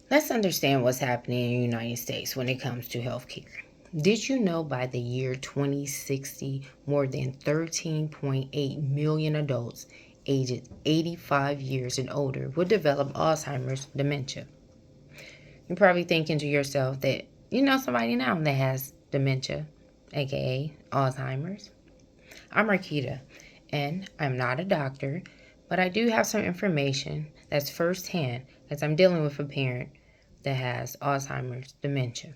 Let's understand what's happening in the United States when it comes to healthcare. Did you know by the year 2060, more than 13.8 million adults aged 85 years and older will develop Alzheimer's dementia? You're probably thinking to yourself that you know somebody now that has dementia, aka Alzheimer's. I'm Marquita, and I'm not a doctor, but I do have some information that's firsthand as I'm dealing with a parent that has Alzheimer's dementia.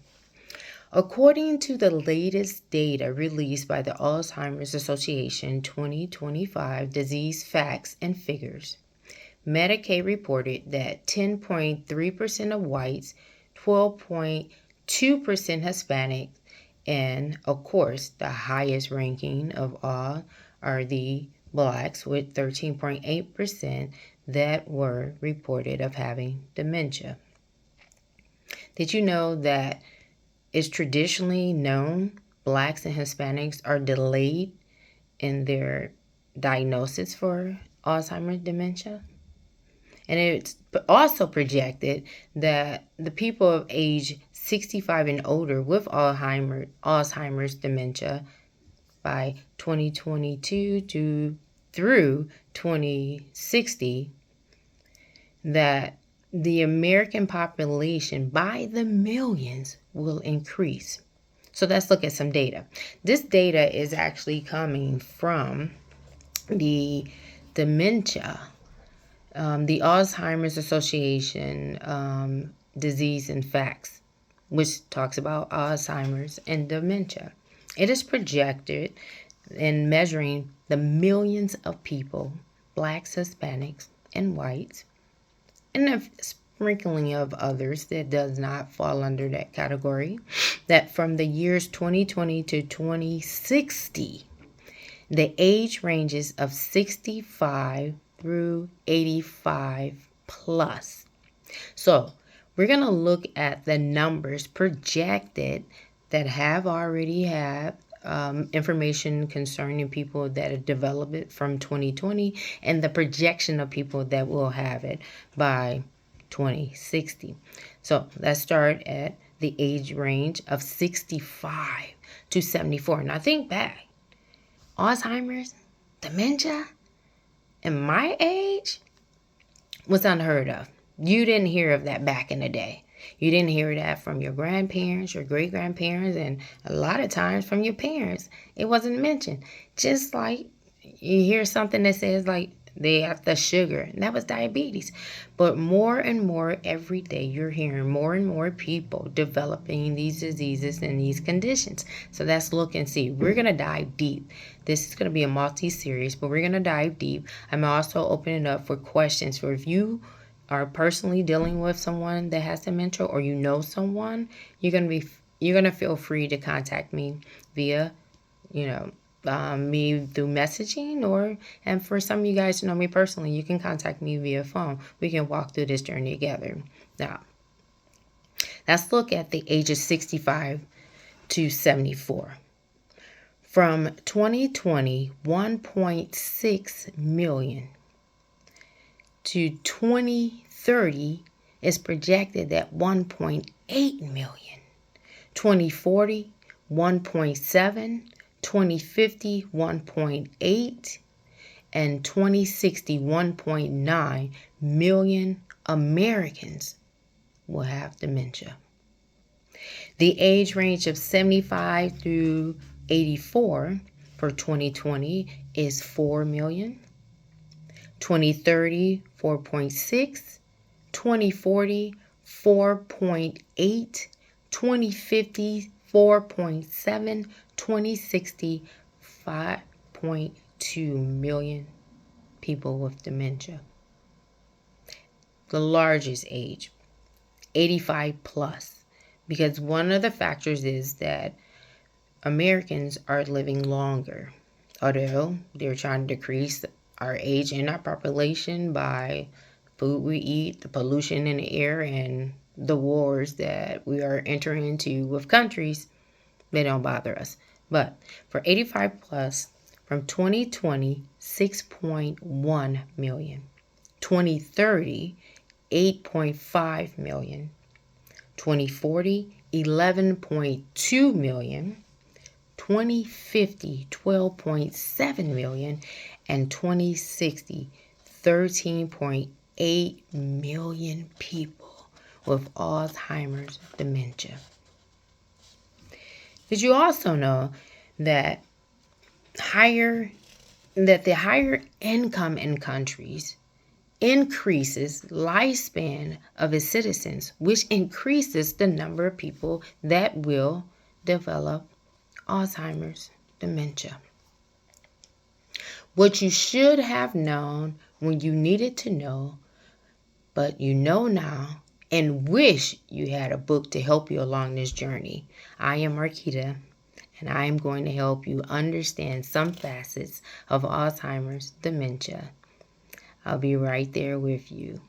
According to the latest data released by the Alzheimer's Association 2025 Disease Facts and Figures, Medicaid reported that 10.3% of whites, 12.2% Hispanic, and of course, the highest ranking of all are the blacks with 13.8% that were reported of having dementia. Did you know that it's traditionally known blacks and Hispanics are delayed in their diagnosis for Alzheimer's dementia? And it's also projected that the people of age 65 and older with Alzheimer's dementia by 2022 through 2060, that the American population by the millions will increase. So let's look at some data. This data is actually coming from the Dementia, the Alzheimer's Association Disease and Facts, which talks about Alzheimer's and dementia. It is projected in measuring the millions of people, blacks, Hispanics, and whites, and a sprinkling of others that does not fall under that category, that from the years 2020 to 2060, the age ranges of 65 through 85 plus. So we're going to look at the numbers projected that have already had information concerning people that have developed it from 2020 and the projection of people that will have it by 2060. So let's start at the age range of 65 to 74. Now think back. Alzheimer's, dementia, in my age was unheard of. You didn't hear of that back in the day. You didn't hear that from your grandparents, your great-grandparents, and a lot of times from your parents. It wasn't mentioned. Just like you hear something that says like they have the sugar, and that was diabetes. But more and more every day, you're hearing more and more people developing these diseases and these conditions. So let's look and see. We're going to dive deep. This is going to be a multi-series, but we're going to dive deep. I'm also opening up for questions. For if you are personally dealing with someone that has dementia, or you know someone, you're gonna feel free to contact me via, me through messaging, and for some of you guys to know me personally, you can contact me via phone. We can walk through this journey together. Now, let's look at the ages 65 to 74. From 2020, 1.6 million to 2030 is projected at 1.8 million. 2040, 1.7, 2050, 1.8, and 2060, 1.9 million Americans will have dementia. The age range of 75 through 84 for 2020 is 4 million. 2030, 4.6, 2040, 4.8, 2050, 4.7, 2060, 5.2 million people with dementia. The largest age, 85 plus, because one of the factors is that Americans are living longer, although they're trying to decrease our age and our population by food we eat, the pollution in the air, and the wars that we are entering into with countries. They don't bother us. But for 85 plus, from 2020, 6.1 million. 2030, 8.5 million. 2040, 11.2 million. 2050, 12.7 million, and 2060, 13.8 million people with Alzheimer's dementia. Did you also know that the higher income in countries increases lifespan of its citizens, which increases the number of people that will develop Alzheimer's dementia? What you should have known when you needed to know, but you know now and wish you had a book to help you along this journey. I am Marquita, and I am going to help you understand some facets of Alzheimer's dementia. I'll be right there with you.